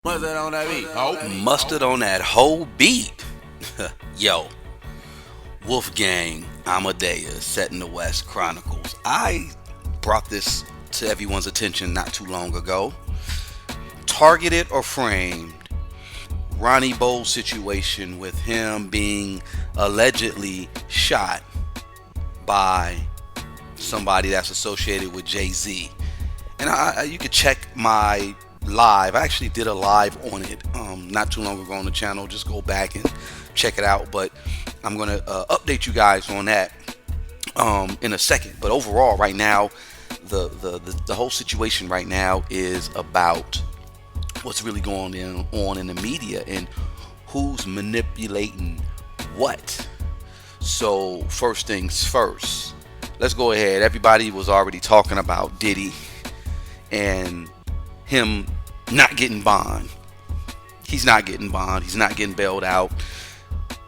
Mustard on that beat. Oh. Mustard on that whole beat. Yo, Wolfgang Amadeus, set in the West Chronicles. I brought this to everyone's attention not too long ago. Targeted or framed, Ronnie Bo situation with him being allegedly shot by somebody that's associated with Jay-Z. And you could check my live. I actually did a live on it not too long ago on the channel. Just go back and check it out. But I'm going to update you guys on that in a second. But overall, right now, the whole situation right now is about what's really going on in the media and who's manipulating what. So first things first, let's go ahead. Everybody was already talking about Diddy and him not getting bond. He's not getting bond. He's not getting bailed out.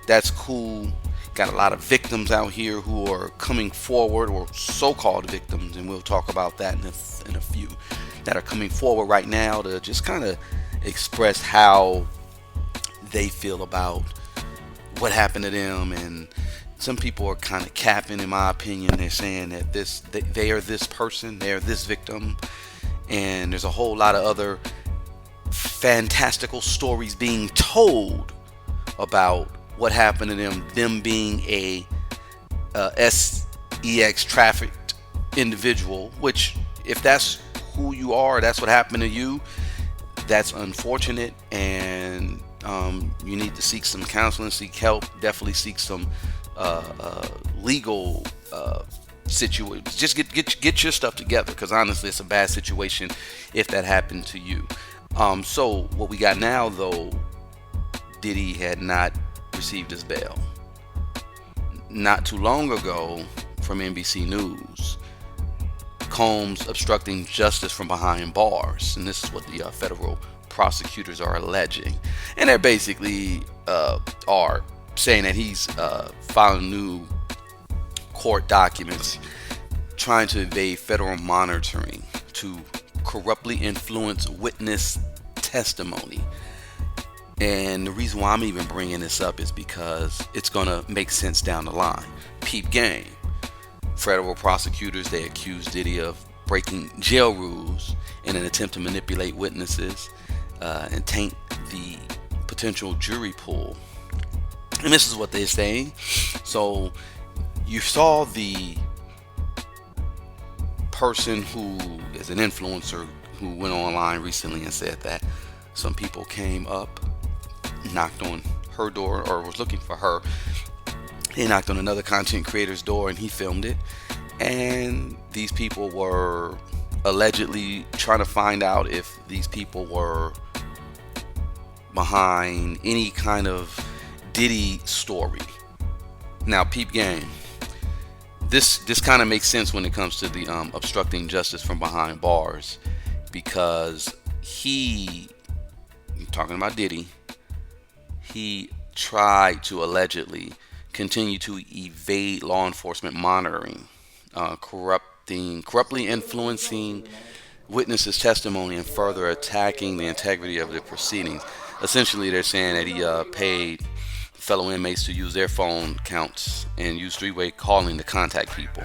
That's cool. Got a lot of victims out here who are coming forward, or so-called victims, and we'll talk about that in a few, that are coming forward right now to just kind of express how they feel about what happened to them. And some people are kind of capping, in my opinion. They're saying that they are this person, they're this victim, and there's a whole lot of other fantastical stories being told about what happened to them being a sex trafficked individual. Which, if that's who you are, that's what happened to you, that's unfortunate, and you need to seek some counseling, seek help, definitely seek some legal situations. Just get your stuff together, because honestly, it's a bad situation if that happened to you. So what we got now, though, Diddy had not received his bail. Not too long ago, from NBC News, Combs obstructing justice from behind bars, and this is what the federal prosecutors are alleging. And they're basically are saying that he's filing new court documents trying to evade federal monitoring to corruptly influence witness testimony. And the reason why I'm even bringing this up is because it's going to make sense down the line. Peep game. Federal prosecutors, they accused Diddy of breaking jail rules in an attempt to manipulate witnesses and taint the potential jury pool. And this is what they're saying. So you saw the person who is an influencer who went online recently and said that some people came up, knocked on her door, or was looking for her. He knocked on another content creator's door and he filmed it. And these people were allegedly trying to find out if these people were behind any kind of Diddy story. Now, peep game. This kind of makes sense when it comes to the obstructing justice from behind bars, because talking about Diddy, he tried to allegedly continue to evade law enforcement monitoring, corruptly influencing witnesses' testimony, and further attacking the integrity of the proceedings. Essentially, they're saying that he paid fellow inmates to use their phone accounts and use three-way calling to contact people.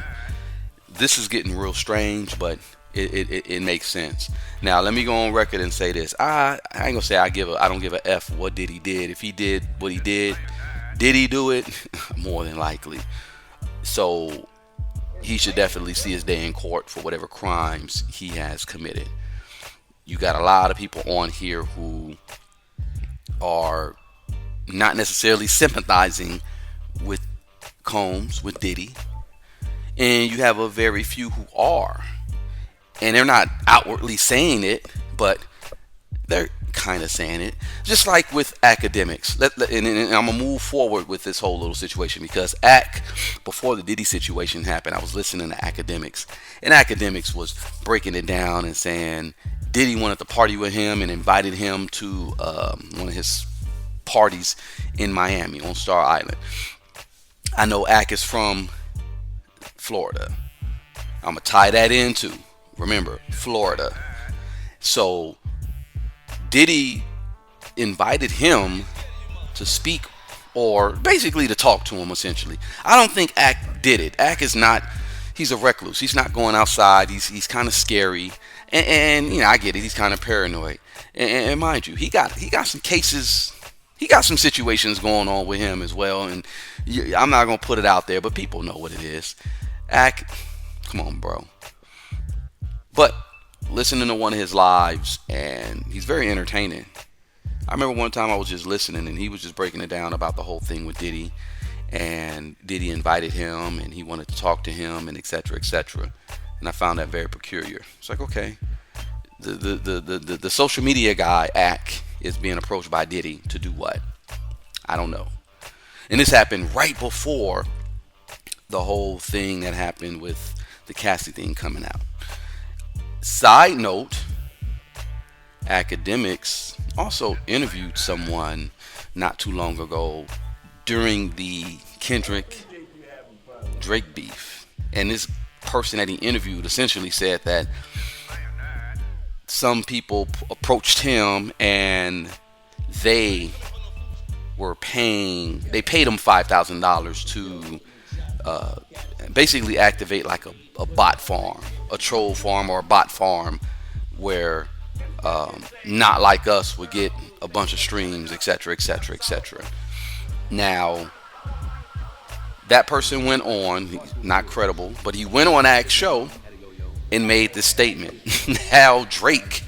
This is getting real strange, but it makes sense. Now, let me go on record and say this. I ain't gonna say I don't give a F what Diddy did. If he did what he did he do it? More than likely. So he should definitely see his day in court for whatever crimes he has committed. You got a lot of people on here who are not necessarily sympathizing with Combs, with Diddy, and you have a very few who are. And they're not outwardly saying it, but they're kind of saying it. Just like with academics. And I'm going to move forward with this whole little situation, because before the Diddy situation happened, I was listening to academics. And academics was breaking it down and saying Diddy wanted to party with him and invited him to one of his parties in Miami on Star Island. I know Ak is from Florida. I'm going to tie that into, remember, Florida. So Diddy invited him to speak, or basically to talk to him essentially. I don't think Ack did it. Ack is not, he's a recluse. He's not going outside. He's kind of scary. And you know, I get it. He's kind of paranoid. And mind you, he got some cases, he got some situations going on with him as well. And I'm not going to put it out there, but people know what it is. Ack, come on, bro. But listening to one of his lives, and he's very entertaining. I remember one time I was just listening, and he was just breaking it down about the whole thing with Diddy, and Diddy invited him, and he wanted to talk to him, and etc. etc. And I found that very peculiar. It's like, okay, the social media guy Ack is being approached by Diddy to do what? I don't know. And this happened right before the whole thing that happened with the Cassie thing coming out. Side note, Academics also interviewed someone not too long ago during the Kendrick Drake beef. And this person that he interviewed essentially said that some people approached him and they they paid him $5,000 to basically activate like a bot farm, a troll farm or a bot farm where Not Like Us would get a bunch of streams, etc., etc., etc. Now, that person went on, not credible, but he went on Axe show and made this statement. Now, Drake,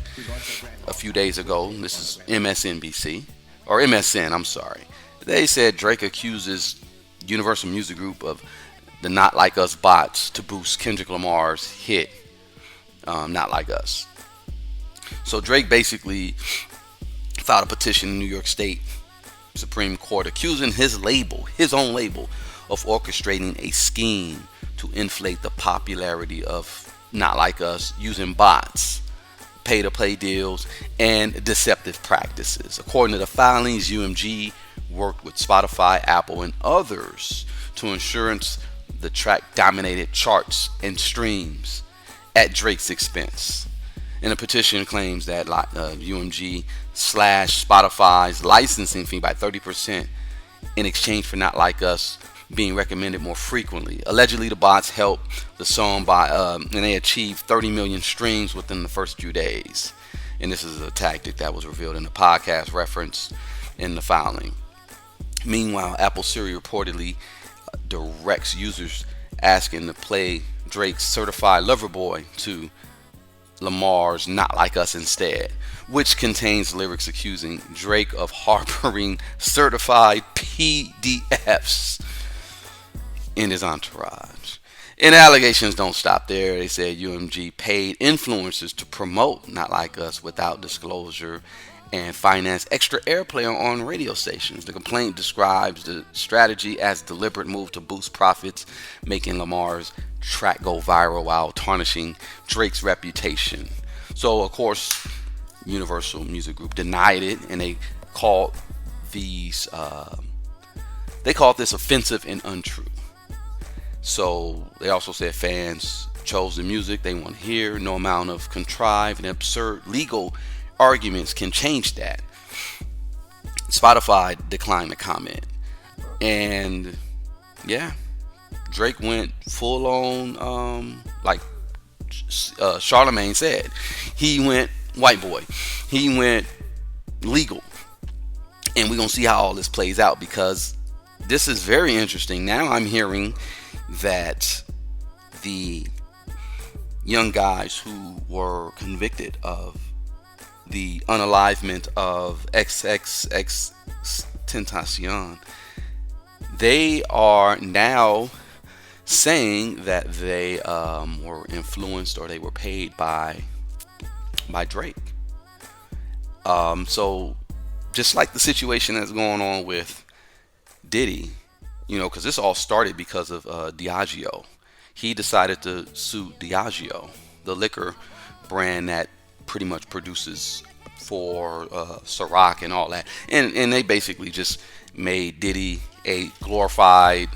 a few days ago, this is MSNBC, or MSN, I'm sorry, they said Drake accuses Universal Music Group of the Not Like Us bots to boost Kendrick Lamar's hit, Not Like Us. So Drake basically filed a petition in New York State Supreme Court accusing his own label, of orchestrating a scheme to inflate the popularity of Not Like Us using bots, pay-to-play deals, and deceptive practices. According to the filings, UMG worked with Spotify, Apple, and others to ensure the track dominated charts and streams at Drake's expense. And the petition claims that UMG slashed Spotify's licensing fee by 30% in exchange for Not Like Us being recommended more frequently. Allegedly, the bots helped the song by, and they achieved 30 million streams within the first few days. And this is a tactic that was revealed in the podcast reference in the filing. Meanwhile, Apple Siri reportedly directs users asking to play Drake's Certified Lover Boy to Lamar's Not Like Us instead, which contains lyrics accusing Drake of harboring certified PDFs in his entourage. And the allegations don't stop there. They said UMG paid influencers to promote Not Like Us without disclosure and finance extra airplay on radio stations. The complaint describes the strategy as a deliberate move to boost profits, making Lamar's track go viral while tarnishing Drake's reputation. So, of course, Universal Music Group denied it, and they called this offensive and untrue. So they also said fans chose the music they want to hear. No amount of contrived and absurd legal arguments can change that. Spotify declined to comment. And yeah, Drake went full on, like Charlemagne said, he went white boy. He went legal. And we're going to see how all this plays out, because this is very interesting. Now I'm hearing that the young guys who were convicted of the unalivement of XXXtentacion, they are now saying that they were influenced or they were paid by Drake. So just like the situation that's going on with Diddy, because this all started because of Diageo. He decided to sue Diageo, the liquor brand that pretty much produces for Ciroc and all that. And they basically just made Diddy a glorified,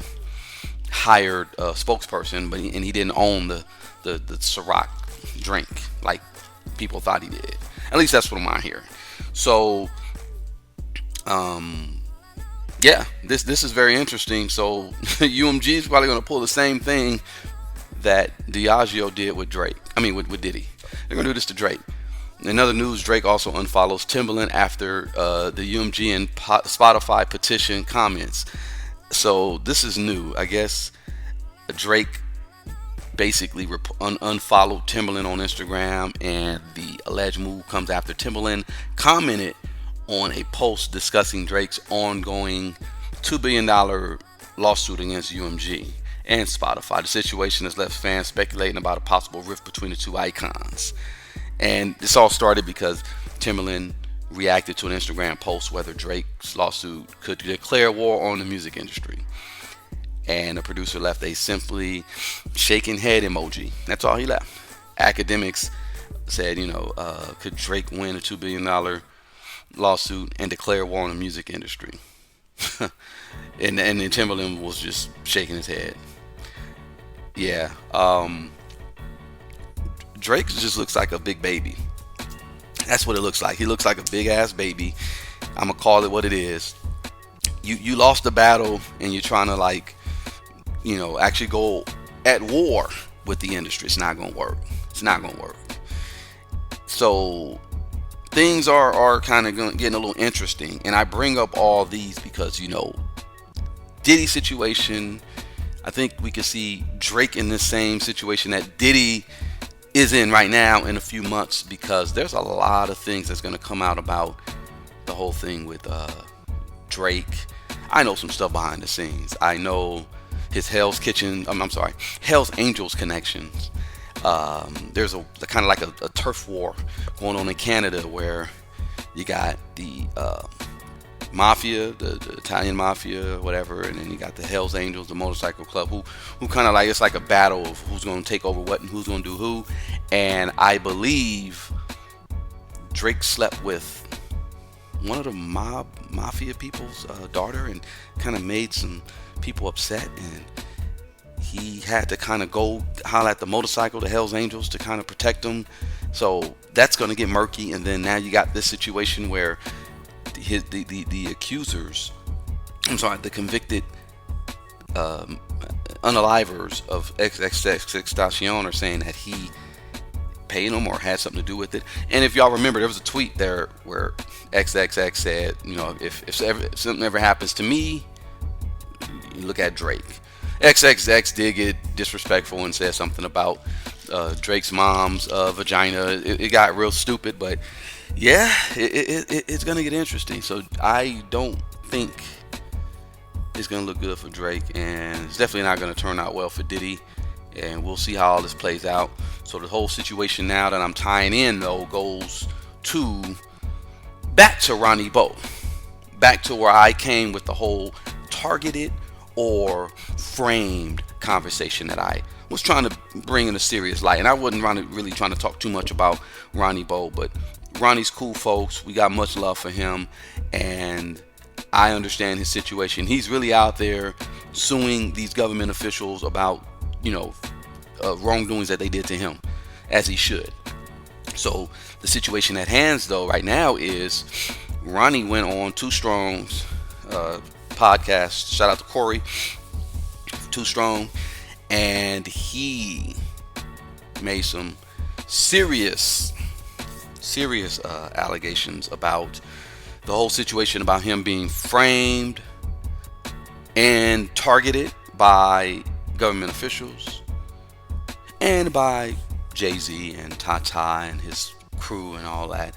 hired spokesperson, but he didn't own the Ciroc drink like people thought he did. At least that's what I'm hearing. So Um, yeah, this is very interesting. So UMG is probably going to pull the same thing that Diageo did with Drake. I mean, with Diddy. They're going to do this to Drake. In other news, Drake also unfollows Timbaland after the UMG and Spotify petition comments. So this is new. I guess Drake basically unfollowed Timbaland on Instagram, and the alleged move comes after Timbaland commented on a post discussing Drake's ongoing $2 billion lawsuit against UMG and Spotify. The situation has left fans speculating about a possible rift between the two icons. And this all started because Timbaland reacted to an Instagram post whether Drake's lawsuit could declare war on the music industry. And the producer left a simply shaking head emoji. That's all he left. Academics said, could Drake win a $2 billion lawsuit and declare war on the music industry? and then Timbaland was just shaking his head. Yeah. Drake just looks like a big baby. That's what it looks like. He looks like a big ass baby. I'm gonna call it what it is. You lost the battle and you're trying to actually go at war with the industry. It's not gonna work. It's not gonna work. So things are kind of getting a little interesting, and I bring up all these because Diddy situation. I think we could see Drake in the same situation that Diddy is in right now in a few months, because there's a lot of things that's going to come out about the whole thing with Drake. I know some stuff behind the scenes. I know his Hell's Angels connections. There's a kind of like a turf war going on in Canada where you got the mafia, the Italian mafia, whatever, and then you got the Hells Angels, the motorcycle club, who kind of it's like a battle of who's going to take over what and who's going to do who. And I believe Drake slept with one of the mafia people's daughter and kind of made some people upset, and he had to kind of go holler at the motorcycle, the Hells Angels, to kind of protect them. So that's going to get murky. And then now you got this situation where the accusers, the convicted unalivers of XXXtentacion are saying that he paid them or had something to do with it. And if y'all remember, there was a tweet there where XXX said, if something ever happens to me, you look at Drake. XXX did get disrespectful and said something about Drake's mom's vagina. It got real stupid, but yeah, it's gonna get interesting. So I don't think it's gonna look good for Drake, and it's definitely not gonna turn out well for Diddy. And we'll see how all this plays out. So the whole situation now that I'm tying in, though, goes back to Ronnie Bo, back to where I came with the whole targeted or framed conversation that I was trying to bring in a serious light. And I wasn't really trying to talk too much about Ronnie Bo, but Ronnie's cool, folks. We got much love for him, and I understand his situation. He's really out there suing these government officials about wrongdoings that they did to him, as he should. So the situation at hand, though, right now is Ronnie went on Too Strong's podcast. Shout out to Corey, Too Strong, and he made some serious allegations about the whole situation, about him being framed and targeted by government officials and by Jay-Z and Tata and his crew and all that.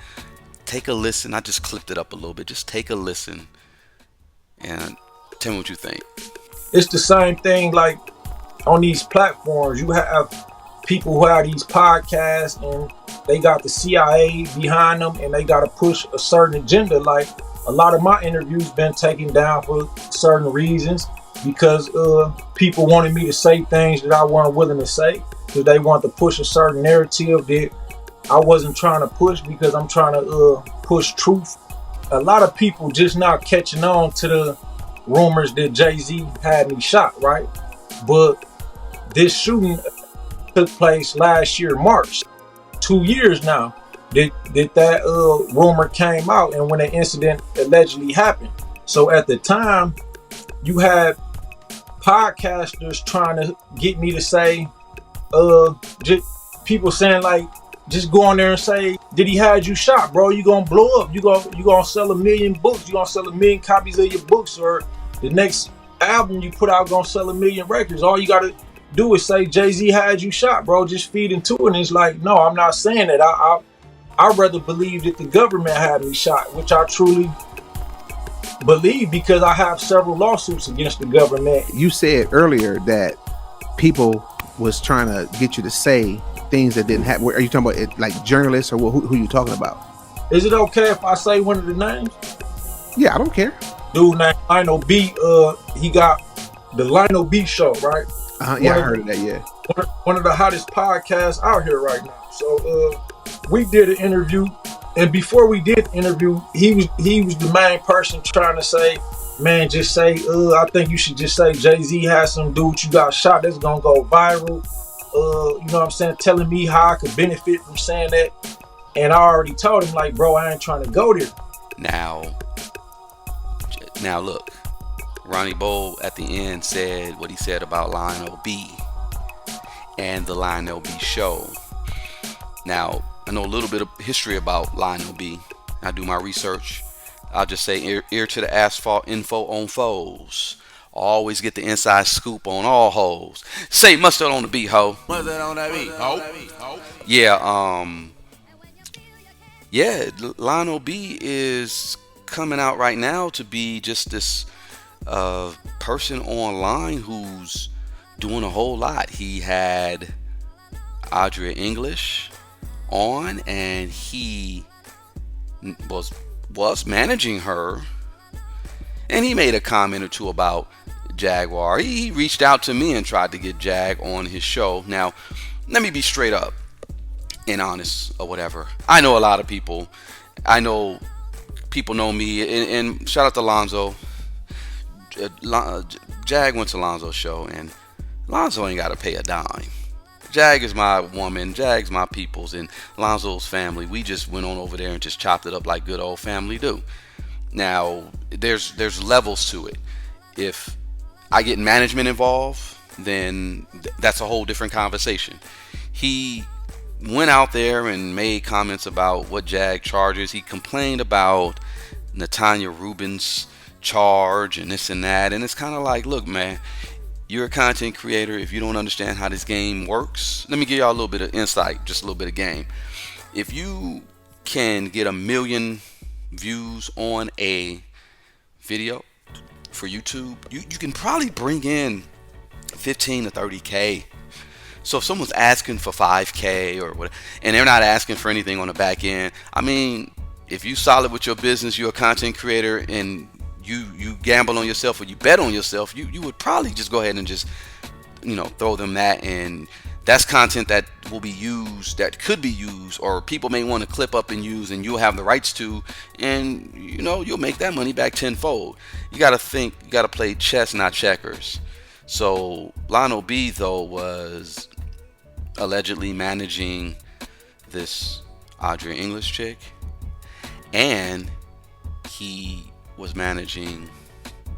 Take a listen. I just clipped it up a little bit. Just take a listen and tell me what you think. It's the same thing like on these platforms. You have people who have these podcasts and they got the CIA behind them and they got to push a certain agenda. Like a lot of my interviews been taken down for certain reasons because people wanted me to say things that I wasn't willing to say because they want to push a certain narrative that I wasn't trying to push because I'm trying to push truth. A lot of people just not catching on to the rumors that Jay-Z had me shot, right? But this shooting took place last year, March. 2 years now. Did that rumor came out and when the incident allegedly happened. So at the time, you had podcasters trying to get me to say, just people saying like, just go on there and say, did he had you shot, bro? You gonna blow up. You gonna sell 1,000,000 books. You gonna sell 1,000,000 copies of your books, or the next album you put out gonna sell 1,000,000 records. All you gotta do is say Jay-Z had you shot, bro. Just feed into it. And it's like, no, I'm not saying that. I rather believe that the government had me shot, which I truly believe because I have several lawsuits against the government. You said earlier that people was trying to get you to say things that didn't happen. Are you talking about it, like journalists, or who you talking about? Is it okay if I say one of the names? Yeah, I don't care. Dude named Lionel B. He got the Lionel B show, right? Yeah, I heard of that. Yeah, one of the hottest podcasts out here right now. So we did an interview, and before we did the interview, he was the main person trying to say, man, just say, I think you should just say Jay-Z had some dude you got shot that's gonna go viral. You know what I'm saying? Telling me how I could benefit from saying that. And I already told him, like, bro, I ain't trying to go there. Now look, Ronnie Bo at the end said what he said about Lionel B and the Lionel B show. Now, I know a little bit of history about Lionel B. I do my research. I'll just say ear to the asphalt, info on foes. Always get the inside scoop on all hoes. Say mustard on the beat, ho. Mustard on that beat, ho. Yeah, Lionel B is coming out right now to be just this person online who's doing a whole lot. He had Audrey English on, and he was managing her, and he made a comment or two about Jaguar. He reached out to me and tried to get Jag on his show. Now, let me be straight up and honest or whatever. I know a lot of people. I know people know me, and shout out to Lonzo. Jag went to Lonzo's show, and Lonzo ain't got to pay a dime. Jag is my woman, Jag's my peoples, and Lonzo's family. We just went on over there and just chopped it up like good old family do. Now, there's levels to it. If I get management involved, then that's a whole different conversation. He went out there and made comments about what Jag charges. He complained about Natanya Rubin's charge and this and that. And it's kind of like, look, man, you're a content creator. If you don't understand how this game works, let me give y'all a little bit of insight, just a little bit of game. If you can get 1 million views on a video for YouTube, you can probably bring in 15 to 30K. So if someone's asking for 5K or whatever, and they're not asking for anything on the back end, I mean, if you solid with your business, you're a content creator, and you gamble on yourself or you bet on yourself, you would probably just go ahead and just, throw them that, and that's content that will be used, that could be used, or people may want to clip up and use, and you'll have the rights to, and you'll make that money back tenfold. You got to think, you got to play chess, not checkers. So Lionel B, though, was allegedly managing this Audrey English chick, and he was managing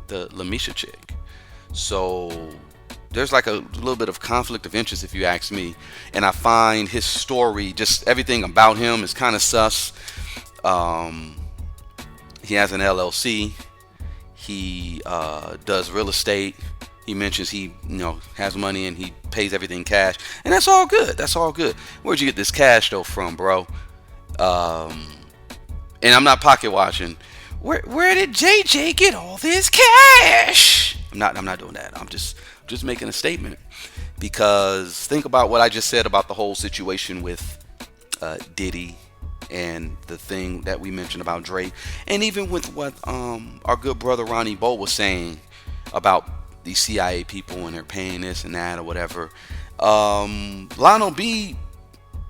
the Lamisha chick. So there's like a little bit of conflict of interest, if you ask me. And I find his story, just everything about him is kind of sus. He has an LLC. He does real estate. He mentions he has money and he pays everything cash, and that's all good. That's all good. Where'd you get this cash though from, bro? And I'm not pocket watching. Where did JJ get all this cash? I'm not doing that. I'm just making a statement, because think about what I just said about the whole situation with Diddy and the thing that we mentioned about Drake, and even with what our good brother Ronnie Bo was saying about these CIA people and they're paying this and that or whatever. Lionel B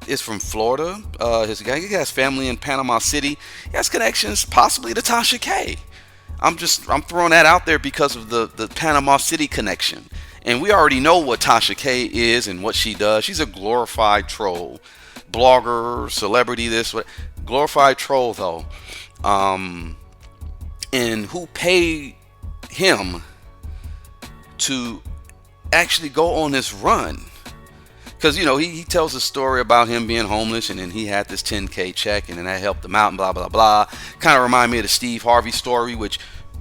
is from Florida. He has family in Panama City. He has connections possibly to Tasha K. I'm throwing that out there because of the Panama City connection. And we already know what Tasha K is and what she does. She's a glorified troll. blogger, celebrity, this, what, glorified troll though. And who paid him to actually go on this run? Because, you know, he tells a story about him being homeless, and then he had this 10K check, and then that helped him out, and blah, blah, blah. Kind of remind me of the Steve Harvey story, which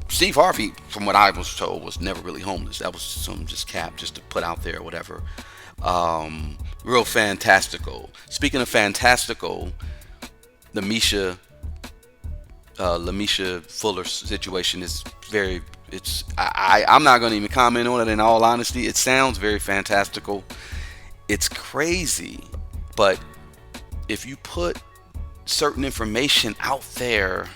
Steve Harvey, from what I was told, was never really homeless. That was some just cap just to put out there or whatever. Real fantastical. Speaking of fantastical, the Lamisha Fuller situation is very, I'm not going to even comment on it in all honesty. It sounds very fantastical. It's crazy, but if you put certain information out there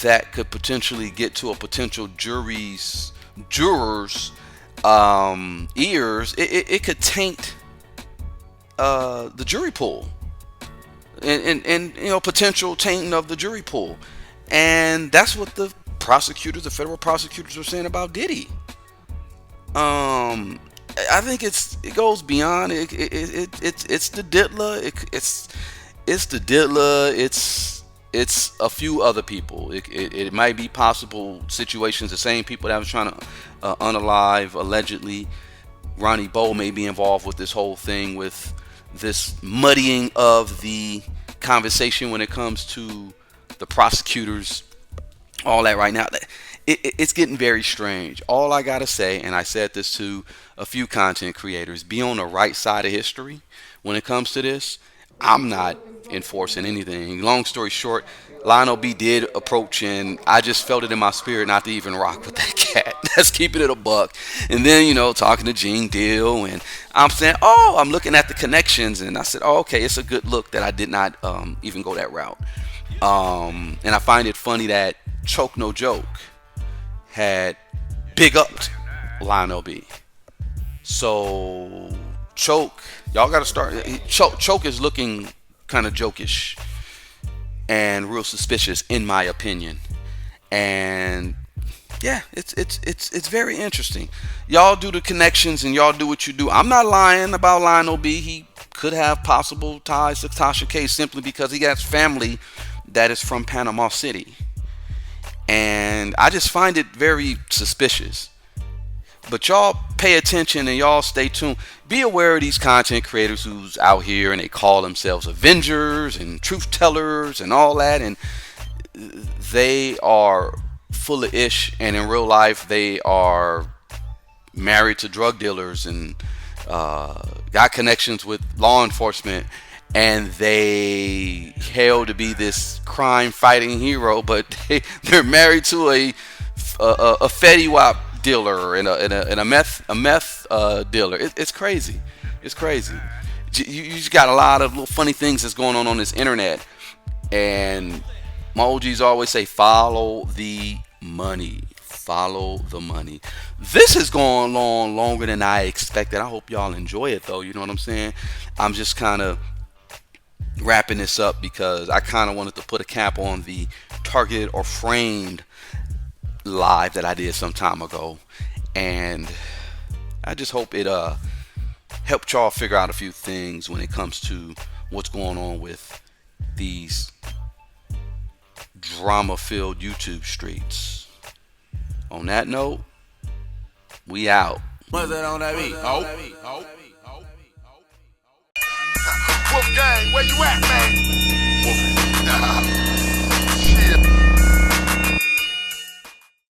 that could potentially get to a potential jurors' ears, it could taint the jury pool, and you know, potential tainting of the jury pool, and that's what the federal prosecutors are saying about Diddy. I think it goes beyond it's the Diddler. It's the Diddler. It's a few other people. It might be possible situations. The same people that was trying to unalive allegedly Ronnie Bo may be involved with this whole thing, with this muddying of the conversation when it comes to the prosecutors. All that right now. It's getting very strange. All I gotta say, and I said this to a few content creators, be on the right side of history when it comes to this. I'm not enforcing anything. Long story short, Lionel B did approach, and I just felt it in my spirit not to even rock with that cat. Let's keep it at a buck. And then, you know, talking to Gene Deal, and I'm saying, I'm looking at the connections, and I said, okay, it's a good look that I did not even go that route. And I find it funny that Choke No Joke had big upped Lionel B. So Choke, y'all got to start. Choke is looking kind of jokish and real suspicious, in my opinion. And yeah, it's very interesting. Y'all do the connections and y'all do what you do. I'm not lying about Lionel B. He could have possible ties to Tasha K simply because he has family that is from Panama City. And I just find it very suspicious. But y'all pay attention and y'all stay tuned. Be aware of these content creators who's out here and they call themselves Avengers and truth tellers and all that. And they are full of ish. And in real life, they are married to drug dealers and got connections with law enforcement. And they hail to be this crime fighting hero, but they're married to a Fetty Wap dealer and a meth dealer. It's crazy. It's crazy. You just got a lot of little funny things that's going on this internet. And my OGs always say, follow the money. Follow the money. This is going on longer than I expected. I hope y'all enjoy it though. You know what I'm saying? I'm just kind of wrapping this up because I kind of wanted to put a cap on the targeted or framed live that I did some time ago, and I just hope it helped y'all figure out a few things when it comes to what's going on with these drama-filled YouTube streets. On that note, we out. What's that on that beat? Wolf gang, where you at, man? Wolf. Shit.